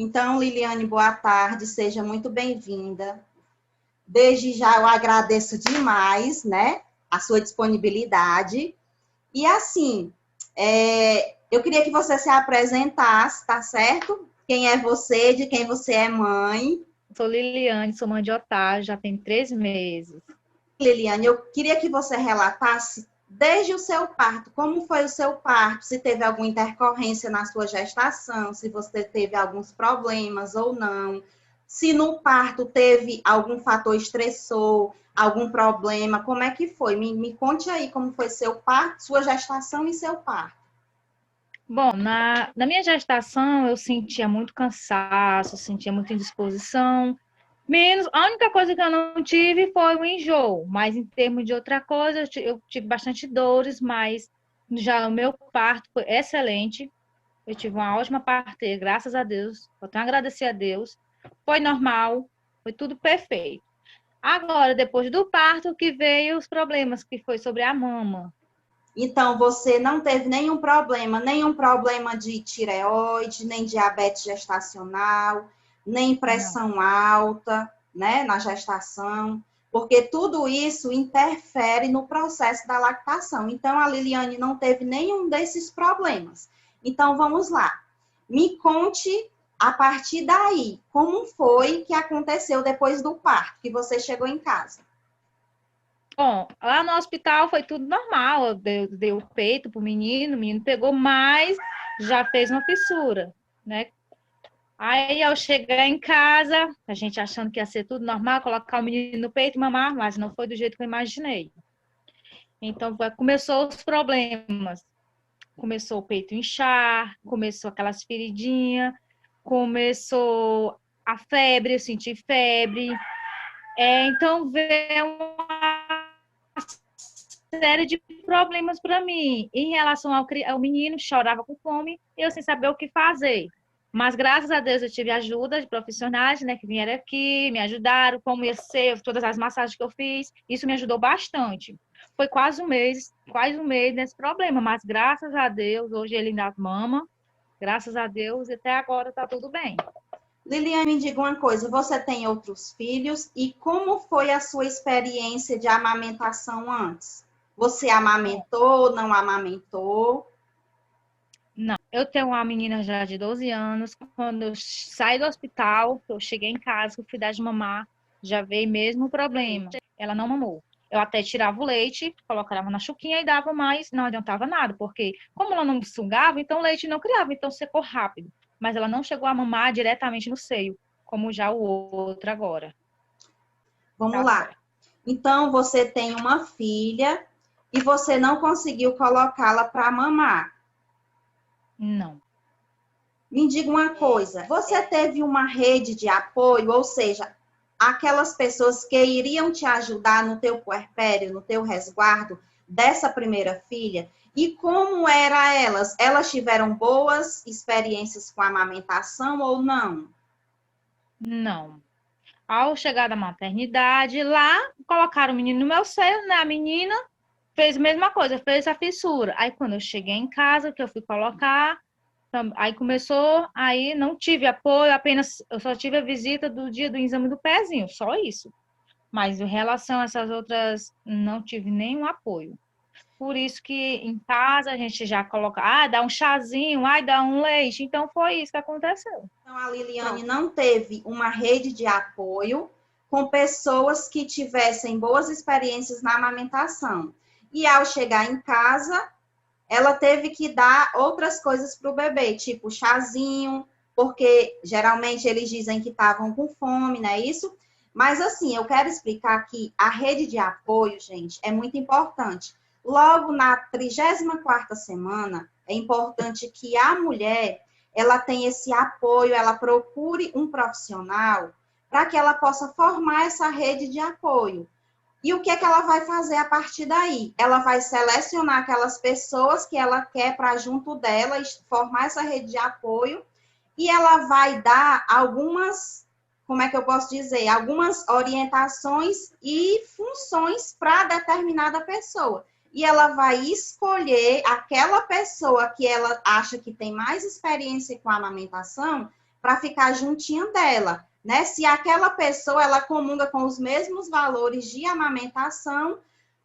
Então, Liliane, boa tarde, seja muito bem-vinda. Desde já eu agradeço demais, né, a sua disponibilidade. E assim, eu queria que você se apresentasse, tá certo? Quem é você, de quem você é mãe. Sou Liliane, sou mãe de Otávio, já tem 3 meses. Liliane, eu queria que você relatasse desde o seu parto, como foi o seu parto, se teve alguma intercorrência na sua gestação, se você teve alguns problemas ou não, se no parto teve algum fator estressor, algum problema, como é que foi? Me conte aí como foi seu parto, sua gestação e seu parto. Bom, na minha gestação eu sentia muito cansaço, sentia muita indisposição. A única coisa que eu não tive foi o enjoo, mas em termos de outra coisa, eu tive bastante dores, mas já o meu parto foi excelente. Eu tive uma ótima parteira, graças a Deus. Eu tenho a agradecer a Deus. Foi normal, foi tudo perfeito. Agora, depois do parto, que veio os problemas, que foi sobre a mama. Então, você não teve nenhum problema de tireoide, nem diabetes gestacional, nem Não. pressão alta, né, na gestação, porque tudo isso interfere no processo da lactação. Então, a Liliane não teve nenhum desses problemas. Então, vamos lá. Me conte, a partir daí, como foi que aconteceu depois do parto, que você chegou em casa? Bom, lá no hospital foi tudo normal. Eu dei o peito pro menino, o menino pegou, mas já fez uma fissura, né? Aí, ao chegar em casa, a gente achando que ia ser tudo normal, colocar o menino no peito e mamar, mas não foi do jeito que eu imaginei. Então, começou os problemas. Começou o peito inchar, começou aquelas feridinhas, começou a febre, eu senti febre. Então, veio uma série de problemas para mim. Em relação ao menino, chorava com fome, eu sem saber o que fazer. Mas graças a Deus eu tive ajuda de profissionais, né, que vieram aqui, me ajudaram, como ia ser, todas as massagens que eu fiz, isso me ajudou bastante. Foi quase um mês nesse problema, mas graças a Deus, hoje ele ainda mama, graças a Deus, e até agora tá tudo bem. Liliane, me diga uma coisa, você tem outros filhos e como foi a sua experiência de amamentação antes? Você amamentou, não amamentou? Não, eu tenho uma menina já de 12 anos. Quando eu saí do hospital, eu cheguei em casa, eu fui dar de mamar, já veio mesmo o problema. Ela não mamou. Eu até tirava o leite, colocava na chuquinha e dava, mas não adiantava nada, porque como ela não sugava, então o leite não criava, então secou rápido. Mas ela não chegou a mamar diretamente no seio, como já o outro agora. Vamos Tá lá. certo. Então, você tem uma filha e você não conseguiu colocá-la para mamar. Não. Me diga uma coisa, você teve uma rede de apoio, ou seja, aquelas pessoas que iriam te ajudar no teu puerpério, no teu resguardo dessa primeira filha? E como era elas? Elas tiveram boas experiências com a amamentação ou não? Não. Ao chegar da maternidade, lá colocaram o menino no meu seio, né? A menina fez a mesma coisa, fez a fissura. Aí quando eu cheguei em casa, que eu fui colocar, aí começou, aí não tive apoio, apenas eu só tive a visita do dia do exame do pezinho, só isso. Mas em relação a essas outras, não tive nenhum apoio. Por isso que em casa a gente já coloca, dá um chazinho, dá um leite. Então foi isso que aconteceu. Então, a Liliane não teve uma rede de apoio com pessoas que tivessem boas experiências na amamentação. E ao chegar em casa, ela teve que dar outras coisas para o bebê, tipo chazinho, porque geralmente eles dizem que estavam com fome, não é isso? Mas assim, eu quero explicar que a rede de apoio, gente, é muito importante. Logo na 34ª semana, é importante que a mulher ela tenha esse apoio, ela procure um profissional para que ela possa formar essa rede de apoio. E o que é que ela vai fazer a partir daí? Ela vai selecionar aquelas pessoas que ela quer para junto dela, formar essa rede de apoio, e ela vai dar algumas, como é que eu posso dizer, algumas orientações e funções para determinada pessoa. E ela vai escolher aquela pessoa que ela acha que tem mais experiência com a amamentação para ficar juntinha dela, né? Se aquela pessoa, ela comunga com os mesmos valores de amamentação,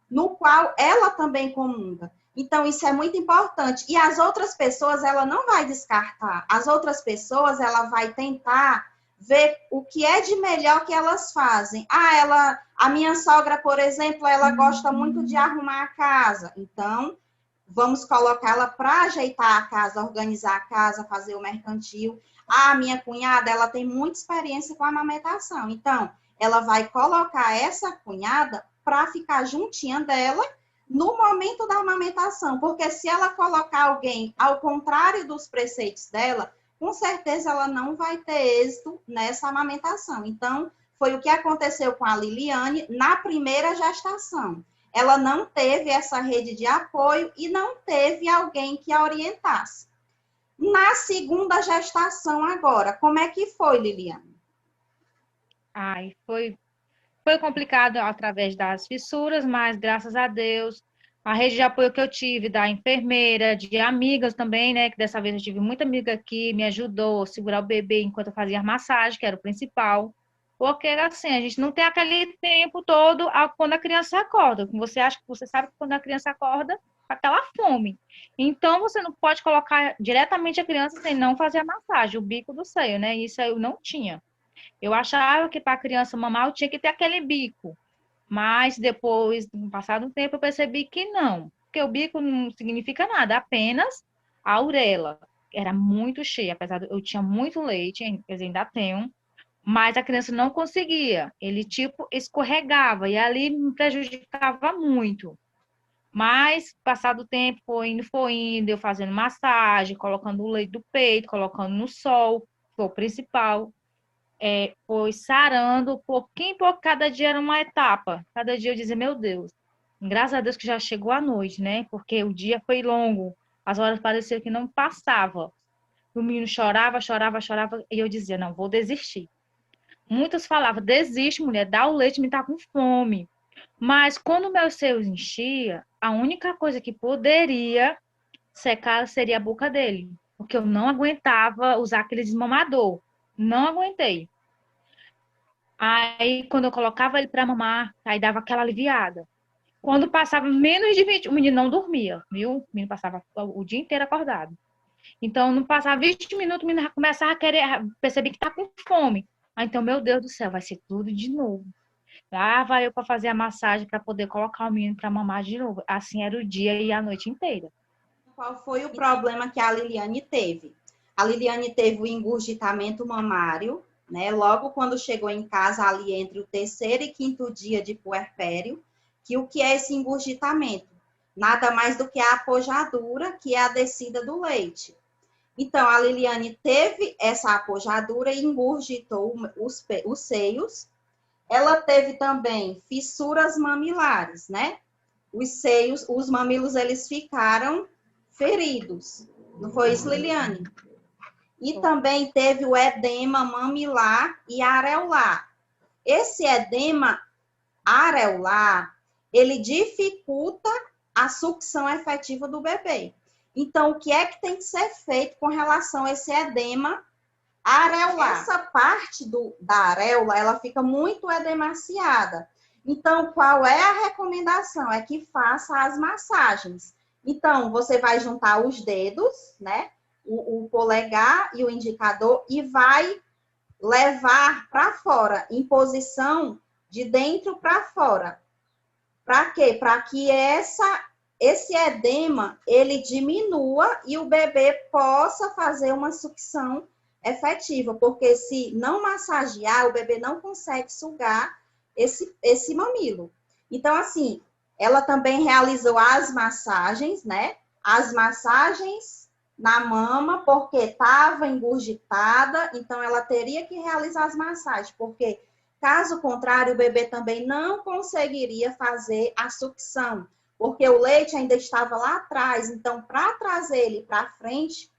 no qual ela também comunga. Então, isso é muito importante. E as outras pessoas, ela não vai descartar. As outras pessoas, ela vai tentar ver o que é de melhor que elas fazem. A minha sogra, por exemplo, ela gosta muito de arrumar a casa. Então, vamos colocá-la para ajeitar a casa, organizar a casa, fazer o mercantil. A minha cunhada, ela tem muita experiência com a amamentação. Então, ela vai colocar essa cunhada para ficar juntinha dela no momento da amamentação, porque se ela colocar alguém ao contrário dos preceitos dela, com certeza ela não vai ter êxito nessa amamentação. Então, foi o que aconteceu com a Liliane na primeira gestação. Ela não teve essa rede de apoio e não teve alguém que a orientasse. Na segunda gestação agora, como é que foi, Liliane? Ai, foi complicado através das fissuras, mas graças a Deus, a rede de apoio que eu tive da enfermeira, de amigas também, né? Que dessa vez eu tive muita amiga que me ajudou a segurar o bebê enquanto eu fazia a massagem, que era o principal. Porque assim, a gente não tem aquele tempo todo quando a criança acorda. Você acha que você sabe que quando a criança acorda, aquela fome. Então você não pode colocar diretamente a criança sem não fazer a massagem, o bico do seio, né? Isso eu não tinha. Eu achava que para a criança mamar eu tinha que ter aquele bico. Mas depois, no passar um tempo, eu percebi que não. Porque o bico não significa nada, apenas a auréola. Era muito cheia, apesar de eu tinha muito leite, quer dizer, ainda tenho, mas a criança não conseguia. Ele, tipo, escorregava e ali me prejudicava muito. Mas, passado o tempo, foi indo, eu fazendo massagem, colocando o leite do peito, colocando no sol, foi o principal. Foi sarando, pouquinho em pouco, cada dia era uma etapa. Cada dia eu dizia, meu Deus, graças a Deus que já chegou a noite, né? Porque o dia foi longo, as horas pareciam que não passavam. O menino chorava, chorava, chorava, e eu dizia, não, vou desistir. Muitas falavam, desiste, mulher, dá o leite, me tá com fome. Mas quando meus seios enchia, a única coisa que poderia secar seria a boca dele. Porque eu não aguentava usar aquele desmamador. Não aguentei. Aí, quando eu colocava ele para mamar, aí dava aquela aliviada. Quando passava menos de 20, o menino não dormia, viu? O menino passava o dia inteiro acordado. Então, não passava 20 minutos, o menino já começava a querer, perceber que tá com fome. Aí, então, meu Deus do céu, vai ser tudo de novo. Lá vai eu para fazer a massagem para poder colocar o menino para mamar de novo. Assim era o dia e a noite inteira. Qual foi o problema que a Liliane teve? A Liliane teve o engurgitamento mamário, né? Logo quando chegou em casa, ali entre o terceiro e quinto dia de puerpério, que o que é esse engurgitamento? Nada mais do que a apojadura, que é a descida do leite. Então, a Liliane teve essa apojadura e engurgitou os seios. Ela teve também fissuras mamilares, né? Os seios, os mamilos, eles ficaram feridos. Não foi isso, Liliane? E também teve o edema mamilar e areolar. Esse edema areolar, ele dificulta a sucção efetiva do bebê. Então, o que é que tem que ser feito com relação a esse edema areolar? Essa parte da areola, ela fica muito edemaciada. Então, qual é a recomendação? É que faça as massagens. Então, você vai juntar os dedos, né? O polegar e o indicador e vai levar para fora, em posição de dentro para fora. Para quê? Para que esse edema, ele diminua e o bebê possa fazer uma sucção efetiva, porque se não massagear, o bebê não consegue sugar esse mamilo. Então, assim, ela também realizou as massagens, né? As massagens na mama, porque estava engurgitada, então ela teria que realizar as massagens, porque caso contrário, o bebê também não conseguiria fazer a sucção, porque o leite ainda estava lá atrás. Então, para trazer ele para frente,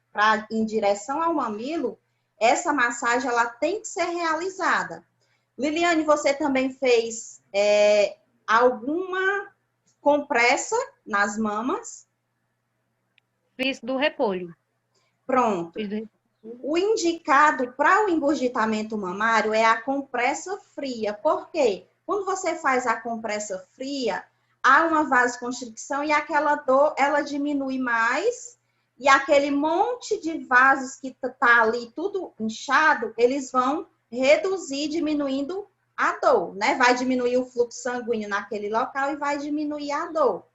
em direção ao mamilo, essa massagem ela tem que ser realizada. Liliane, você também fez alguma compressa nas mamas? Fiz do repolho. Pronto. O indicado para o engurgitamento mamário é a compressa fria. Por quê? Quando você faz a compressa fria, há uma vasoconstricção e aquela dor, ela diminui mais, e aquele monte de vasos que tá ali tudo inchado, eles vão reduzir, diminuindo a dor, né? Vai diminuir o fluxo sanguíneo naquele local e vai diminuir a dor.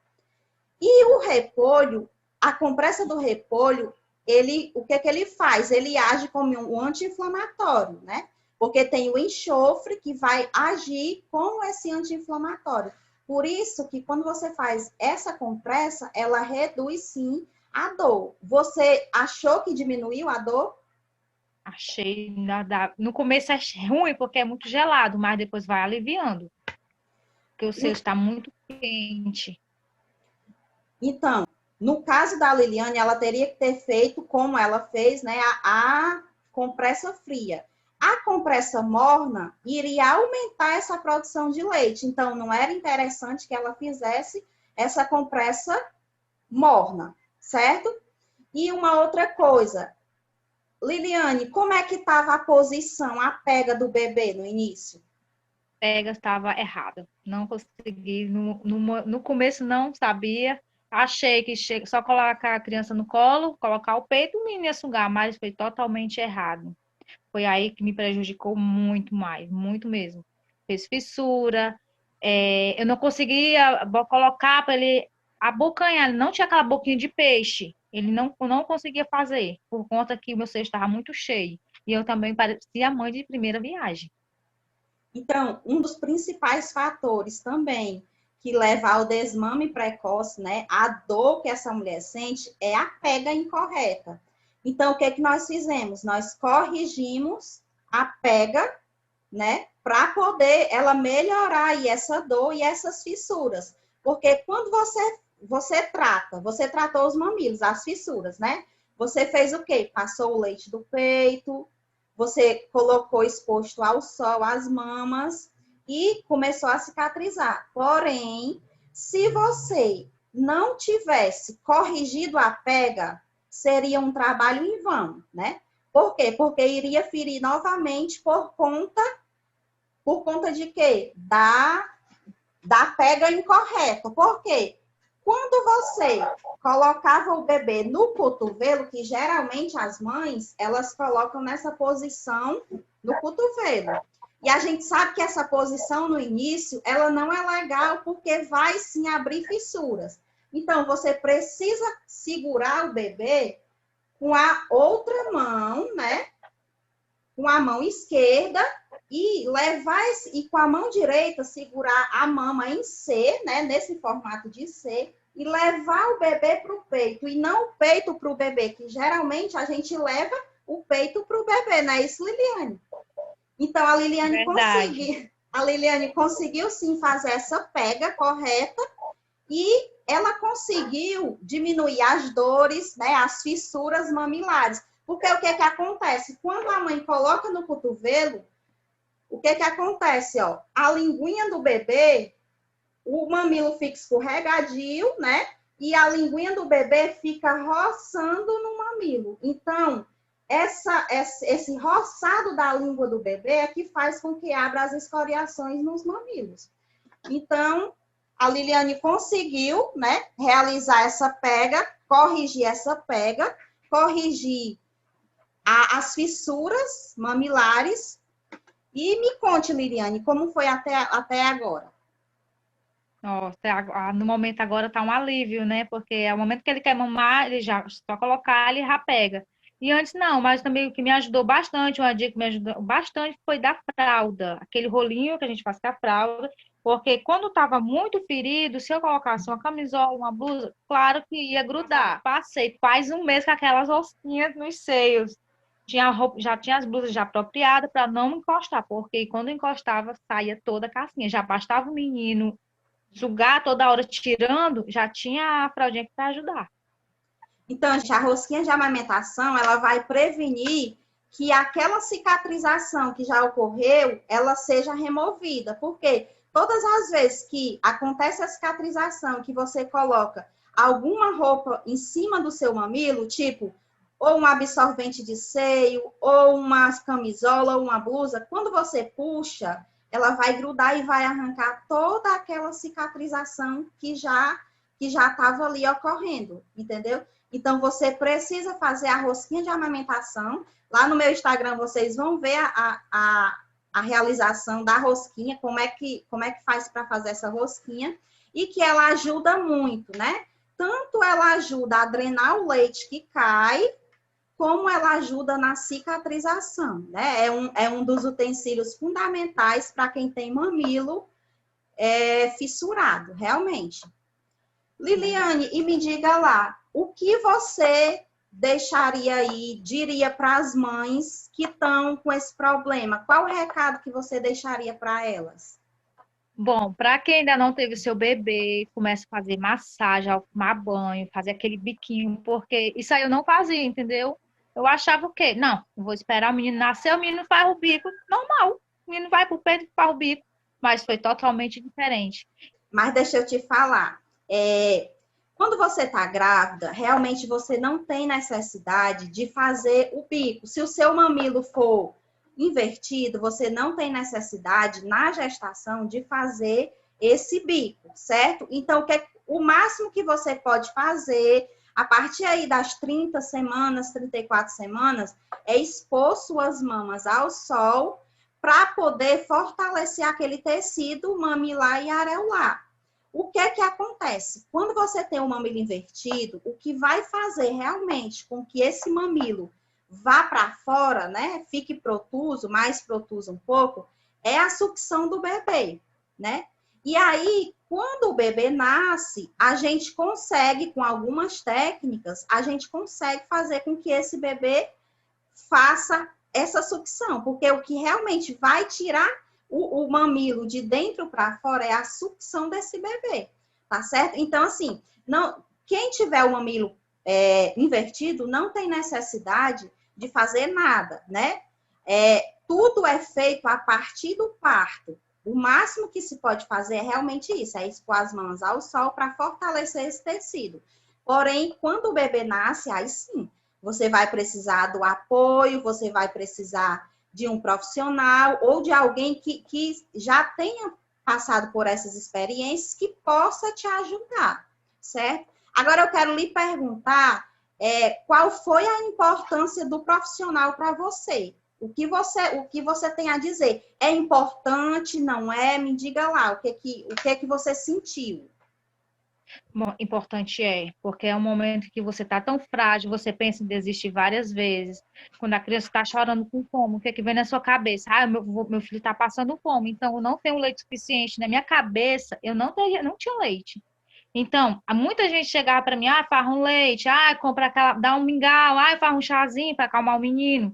E o repolho, a compressa do repolho, o que ele faz? Ele age como um anti-inflamatório, né? Porque tem o enxofre que vai agir como esse anti-inflamatório. Por isso que quando você faz essa compressa, ela reduz sim a dor. Você achou que diminuiu a dor? Achei nada. No começo é ruim porque é muito gelado, mas depois vai aliviando. Porque o seu está muito quente. Então, no caso da Liliane, ela teria que ter feito como ela fez, né, a compressa fria. A compressa morna iria aumentar essa produção de leite. Então, não era interessante que ela fizesse essa compressa morna, certo? E uma outra coisa, Liliane, como é que estava a posição, a pega do bebê no início? Pega estava errada. Não consegui. No começo não sabia. Achei que só colocar a criança no colo, colocar o peito, o menino ia sugar, mas foi totalmente errado. Foi aí que me prejudicou muito mais, muito mesmo. Fez fissura, eu não conseguia colocar para ele abocanhar, ele não tinha aquela boquinha de peixe, ele não conseguia fazer, por conta que o meu seio estava muito cheio. E eu também parecia a mãe de primeira viagem. Então, um dos principais fatores também que leva ao desmame precoce, né, a dor que essa mulher sente é a pega incorreta. Então, o que é que nós fizemos? Nós corrigimos a pega, né, para poder ela melhorar aí essa dor e essas fissuras. Porque quando você tratou os mamilos, as fissuras, né? Você fez o quê? Passou o leite do peito, você colocou exposto ao sol as mamas e começou a cicatrizar. Porém, se você não tivesse corrigido a pega, seria um trabalho em vão, né? Por quê? Porque iria ferir novamente por conta de quê? Da pega incorreta. Por quê? Quando você colocava o bebê no cotovelo, que geralmente as mães, elas colocam nessa posição no cotovelo. E a gente sabe que essa posição no início, ela não é legal porque vai sim abrir fissuras. Então, você precisa segurar o bebê com a outra mão, né? Com a mão esquerda e e com a mão direita segurar a mama em C, né? Nesse formato de C, e levar o bebê para o peito, e não o peito para o bebê, que geralmente a gente leva o peito para o bebê, não é isso, Liliane? Então, a Liliane conseguiu sim fazer essa pega correta e ela conseguiu diminuir as dores, né, as fissuras mamilares. Porque o que acontece? Quando a mãe coloca no cotovelo, o que acontece? Ó, a linguinha do bebê, o mamilo fica escorregadio, né? E a linguinha do bebê fica roçando no mamilo. Então, esse roçado da língua do bebê é que faz com que abra as escoriações nos mamilos. Então, a Liliane conseguiu, né, realizar essa pega, corrigir essa pega, corrigir as fissuras mamilares. E me conte, Liliane, como foi até agora? Nossa, no momento agora tá um alívio, né? Porque é o momento que ele quer mamar, ele já só colocar, ele já pega. E antes não, mas também o que me ajudou bastante, uma dica que me ajudou bastante foi da fralda, aquele rolinho que a gente faz com a fralda, porque quando estava muito ferido, se eu colocasse uma camisola, uma blusa, claro que ia grudar. Passei quase um mês com aquelas ossinhas nos seios. Já tinha as blusas já apropriadas para não encostar, porque quando encostava, saía toda a casquinha. Já bastava o menino sugar toda hora tirando, já tinha a fraldinha para ajudar. Então, a rosquinha de amamentação, ela vai prevenir que aquela cicatrização que já ocorreu, ela seja removida. Porque todas as vezes que acontece a cicatrização, que você coloca alguma roupa em cima do seu mamilo, tipo ou um absorvente de seio, ou uma camisola, ou uma blusa, quando você puxa, ela vai grudar e vai arrancar toda aquela cicatrização que já estava ali ocorrendo, entendeu? Então, você precisa fazer a rosquinha de amamentação. Lá no meu Instagram, vocês vão ver a realização da rosquinha, como é que faz para fazer essa rosquinha, e que ela ajuda muito, né? Tanto ela ajuda a drenar o leite que cai, como ela ajuda na cicatrização, né? É um dos utensílios fundamentais para quem tem mamilo fissurado, realmente. Liliane, e me diga lá, o que você deixaria aí, diria para as mães que estão com esse problema? Qual o recado que você deixaria para elas? Bom, para quem ainda não teve seu bebê, começa a fazer massagem, a tomar banho, fazer aquele biquinho, porque isso aí eu não fazia, entendeu? Eu achava o quê? Não, eu vou esperar o menino nascer, o menino faz o bico, normal. O menino vai pro peito e faz o bico, mas foi totalmente diferente. Mas deixa eu te falar, quando você está grávida, realmente você não tem necessidade de fazer o bico. Se o seu mamilo for invertido, você não tem necessidade na gestação de fazer esse bico, certo? Então, o máximo que você pode fazer a partir aí das 30 semanas, 34 semanas, é expor suas mamas ao sol para poder fortalecer aquele tecido mamilar e areolar. O que é que acontece? Quando você tem um mamilo invertido, o que vai fazer realmente com que esse mamilo vá para fora, né? Fique protuso, mais protuso um pouco, é a sucção do bebê, né? E aí, quando o bebê nasce, a gente consegue, com algumas técnicas, a gente consegue fazer com que esse bebê faça essa sucção, porque o que realmente vai tirar o mamilo de dentro para fora é a sucção desse bebê, tá certo? Então, assim, quem tiver o mamilo invertido não tem necessidade de fazer nada, né? Tudo é feito a partir do parto. O máximo que se pode fazer é realmente isso, é expor as mãos ao sol para fortalecer esse tecido. Porém, quando o bebê nasce, aí sim, você vai precisar do apoio, você vai precisar de um profissional ou de alguém que já tenha passado por essas experiências que possa te ajudar, certo? Agora eu quero lhe perguntar qual foi a importância do profissional para você? O que você tem a dizer? É importante, não é? Me diga lá, o que você sentiu? Bom, importante porque é um momento que você está tão frágil, você pensa em desistir várias vezes. Quando a criança está chorando com fome, o que é que vem na sua cabeça? Ah, meu filho está passando fome, então eu não tenho leite suficiente. Na minha cabeça, eu não tinha leite. Então, muita gente chegava para mim, faz um leite, compra aquela, dá um mingau, faz um chazinho para acalmar o menino.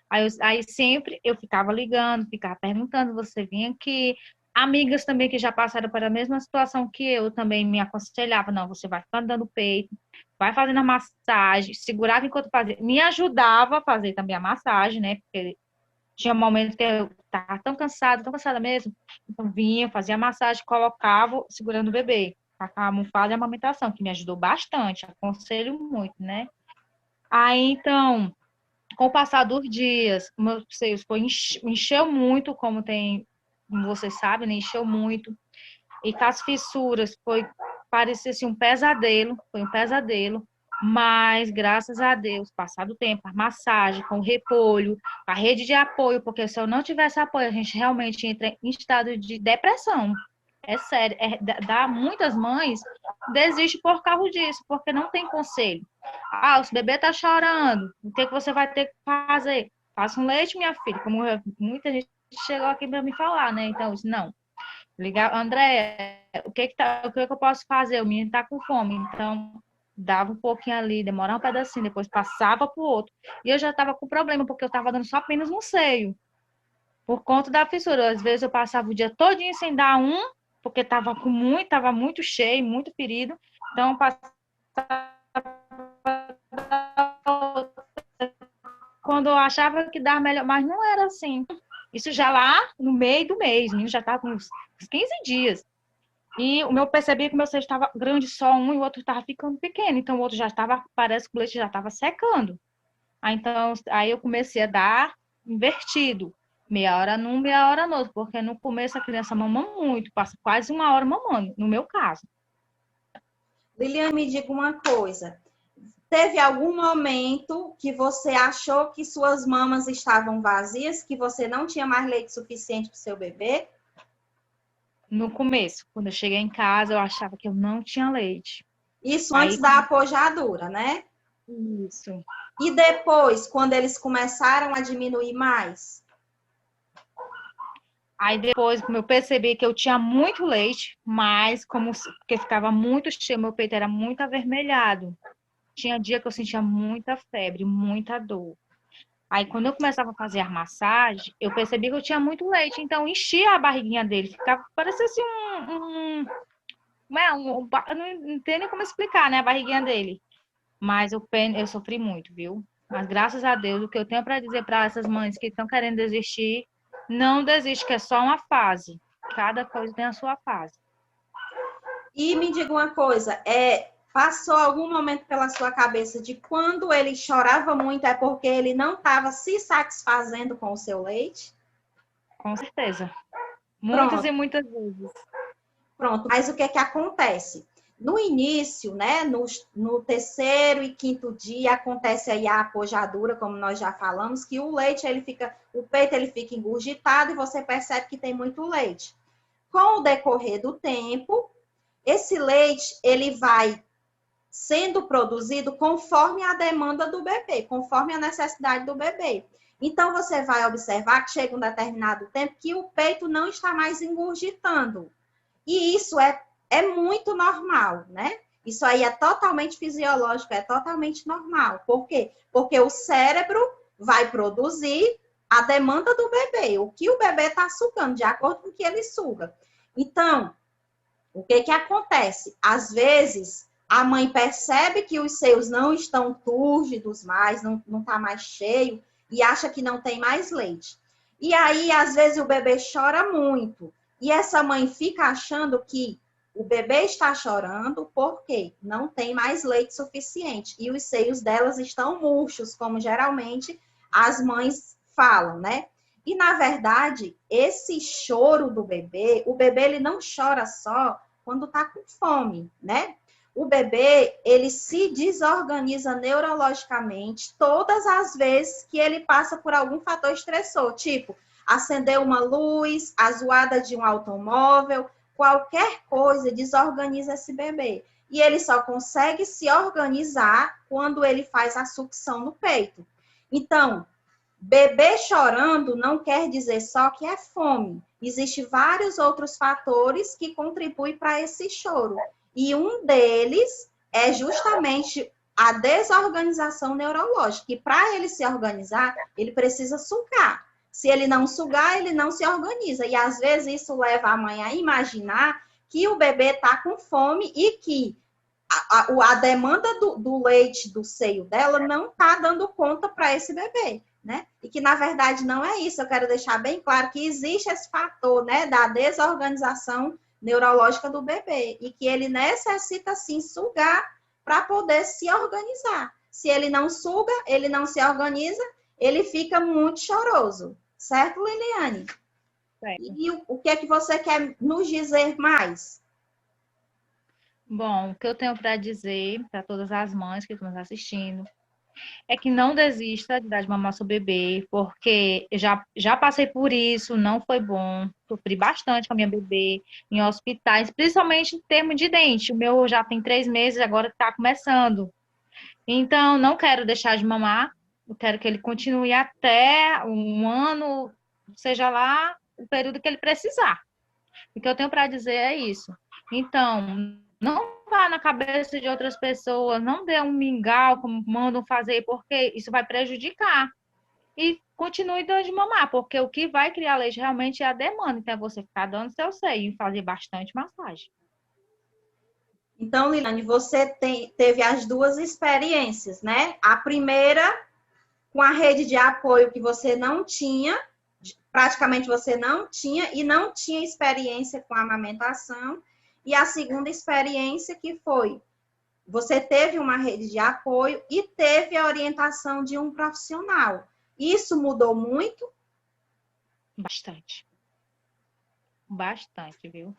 Aí sempre eu ficava ligando, ficava perguntando, você vinha aqui. Amigas também que já passaram pela mesma situação que eu também me aconselhavam, não, você vai ficando dando peito, vai fazendo a massagem, segurava enquanto fazia, me ajudava a fazer também a massagem, né, porque tinha momentos que eu estava tão cansada mesmo, então vinha, fazia a massagem, colocava segurando o bebê, com a almofada e a amamentação, que me ajudou bastante, aconselho muito, né. Aí, então, com o passar dos dias, meus seios encheu muito, como vocês sabem, né? Encheu muito. E com as fissuras, parecia assim, foi um pesadelo. Mas, graças a Deus, passado o tempo, a massagem, com o repolho, a rede de apoio, porque se eu não tivesse apoio, a gente realmente entra em estado de depressão. É sério, muitas mães desistem por causa disso, porque não tem conselho. O bebê está chorando, o que você vai ter que fazer? Faça um leite, minha filha, como muita gente chegou aqui para me falar, né? Então, eu disse, não. Ligar, André, o que eu posso fazer? O menino está com fome, então dava um pouquinho ali, demorava um pedacinho, depois passava para o outro. E eu já estava com problema, porque eu estava dando só apenas no seio, por conta da fissura. Às vezes eu passava o dia todinho sem dar porque estava muito cheio, muito ferido. Então, passava. Quando eu achava que dava melhor, mas não era assim. Isso já lá no meio do mês, o menino já estava com uns 15 dias. E eu percebi que o meu seio estava grande só um e o outro estava ficando pequeno. Então o outro já estava, parece que o leite já estava secando. Aí eu comecei a dar invertido. Meia hora num, meia hora no outro. Porque no começo a criança mama muito. Passa quase uma hora mamando, no meu caso. Liliane, me diga uma coisa. Teve algum momento que você achou que suas mamas estavam vazias, que você não tinha mais leite suficiente para o seu bebê? No começo, quando eu cheguei em casa, eu achava que eu não tinha leite. Isso antes da apojadura, né? Isso. E depois, quando eles começaram a diminuir mais? Aí depois, como eu percebi que eu tinha muito leite, mas porque ficava muito cheio, meu peito era muito avermelhado. Tinha dia que eu sentia muita febre, muita dor. Aí quando eu começava a fazer a massagem, eu percebi que eu tinha muito leite, então enchia a barriguinha dele, ficava parecia assim eu não entendo nem como explicar, né, a barriguinha dele. Mas eu sofri muito, viu? Mas graças a Deus, o que eu tenho para dizer para essas mães que estão querendo desistir, não desiste, que é só uma fase. Cada coisa tem a sua fase. E me diga uma coisa, passou algum momento pela sua cabeça de quando ele chorava muito é porque ele não estava se satisfazendo com o seu leite? Com certeza. Muitas Pronto. e muitas vezes. Pronto, mas o que é que acontece? No início, né, no terceiro e quinto dia, acontece aí a apojadura, como nós já falamos, que o leite, o peito ele fica engurgitado e você percebe que tem muito leite. Com o decorrer do tempo, esse leite, ele vai sendo produzido conforme a demanda do bebê, conforme a necessidade do bebê. Então, você vai observar que chega um determinado tempo que o peito não está mais engurgitando. E isso é muito normal, né? Isso aí é totalmente fisiológico, é totalmente normal. Por quê? Porque o cérebro vai produzir a demanda do bebê, o que o bebê está sugando, de acordo com o que ele suga. Então, o que que acontece? Às vezes, a mãe percebe que os seios não estão túrgidos mais, não está mais cheio, e acha que não tem mais leite. E aí, às vezes, o bebê chora muito. E essa mãe fica achando que o bebê está chorando porque não tem mais leite suficiente. E os seios delas estão murchos, como geralmente as mães falam, né? E, na verdade, esse choro do bebê, o bebê ele não chora só quando está com fome, né? O bebê, ele se desorganiza neurologicamente todas as vezes que ele passa por algum fator estressor, tipo acender uma luz, a zoada de um automóvel, qualquer coisa desorganiza esse bebê. E ele só consegue se organizar quando ele faz a sucção no peito. Então, bebê chorando não quer dizer só que é fome. Existem vários outros fatores que contribuem para esse choro. E um deles é justamente a desorganização neurológica. E para ele se organizar, ele precisa sugar. Se ele não sugar, ele não se organiza. E às vezes isso leva a mãe a imaginar que o bebê está com fome e que a demanda do leite do seio dela não está dando conta para esse bebê, né? E que na verdade não é isso. Eu quero deixar bem claro que existe esse fator, né, da desorganização neurológica do bebê e que ele necessita sim sugar para poder se organizar. Se ele não suga, ele não se organiza, ele fica muito choroso. Certo, Liliane? Certo. E o que é que você quer nos dizer mais? Bom, o que eu tenho para dizer para todas as mães que estão nos assistindo é que não desista de dar de mamar seu bebê, porque eu já passei por isso, não foi bom. Sofri bastante com a minha bebê em hospitais, principalmente em termos de dente. O meu já tem 3 meses, agora está começando. Então, não quero deixar de mamar. Eu quero que ele continue até um ano, seja lá o período que ele precisar. O que eu tenho para dizer é isso. Então, não vá na cabeça de outras pessoas, não dê um mingau como mandam fazer, porque isso vai prejudicar. E continue dando de mamar, porque o que vai criar leite realmente é a demanda. Então, é você ficar dando seu seio e fazer bastante massagem. Então, Liliane, você teve as duas experiências, né? A primeira, com a rede de apoio que você não tinha, praticamente você não tinha, e não tinha experiência com a amamentação. E a segunda experiência que foi você teve uma rede de apoio e teve a orientação de um profissional. Isso mudou muito? Bastante. Bastante, viu?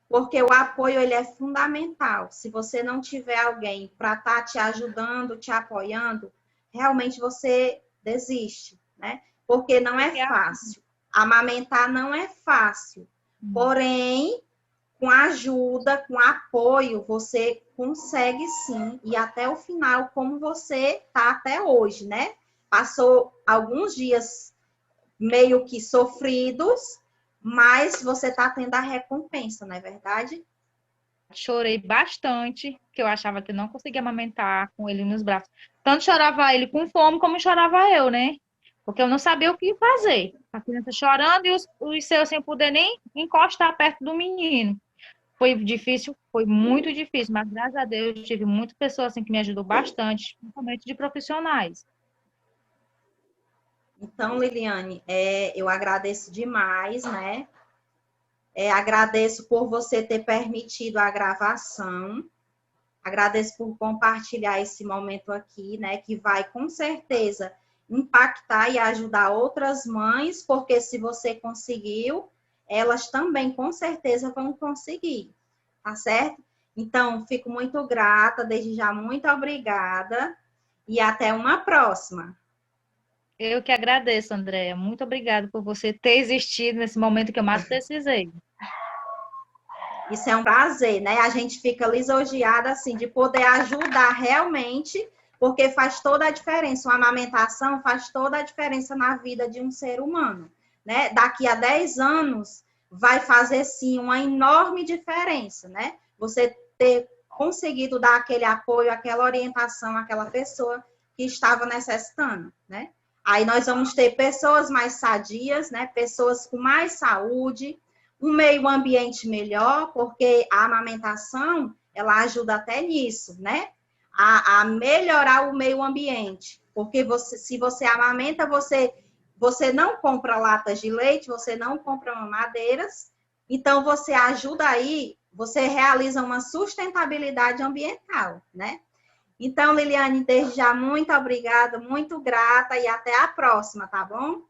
Porque o apoio, ele é fundamental. Se você não tiver alguém para estar te ajudando, te apoiando, realmente você desiste, né? Porque não é fácil. Amamentar não é fácil. Porém, com ajuda, com apoio, você consegue sim ir até o final, como você está até hoje, né? Passou alguns dias meio que sofridos, mas você está tendo a recompensa, não é verdade? Chorei bastante, que eu achava que eu não conseguia amamentar com ele nos braços. Tanto chorava ele com fome, como chorava eu, né? Porque eu não sabia o que fazer. A criança chorando e os seus sem poder nem encostar perto do menino. Foi difícil, foi muito difícil, mas graças a Deus tive muitas pessoas assim que me ajudou bastante, principalmente de profissionais. Então, Liliane, eu agradeço demais, né? Agradeço por você ter permitido a gravação. Agradeço por compartilhar esse momento aqui, né? Que vai com certeza impactar e ajudar outras mães, porque se você conseguiu, elas também com certeza vão conseguir, tá certo? Então, fico muito grata, desde já muito obrigada e até uma próxima. Eu que agradeço, Andréia. Muito obrigada por você ter existido nesse momento que eu mais precisei. Isso é um prazer, né? A gente fica lisonjeada, assim, de poder ajudar realmente, porque faz toda a diferença. Uma amamentação faz toda a diferença na vida de um ser humano, né? Daqui a 10 anos, vai fazer, sim, uma enorme diferença, né? Você ter conseguido dar aquele apoio, aquela orientação àquela pessoa que estava necessitando, né? Aí nós vamos ter pessoas mais sadias, né? Pessoas com mais saúde, um meio ambiente melhor, porque a amamentação, ela ajuda até nisso, né? A melhorar o meio ambiente. Porque se você amamenta, você não compra latas de leite, você não compra mamadeiras, então você ajuda aí, você realiza uma sustentabilidade ambiental, né? Então, Liliane, desde já, muito obrigada, muito grata e até a próxima, tá bom?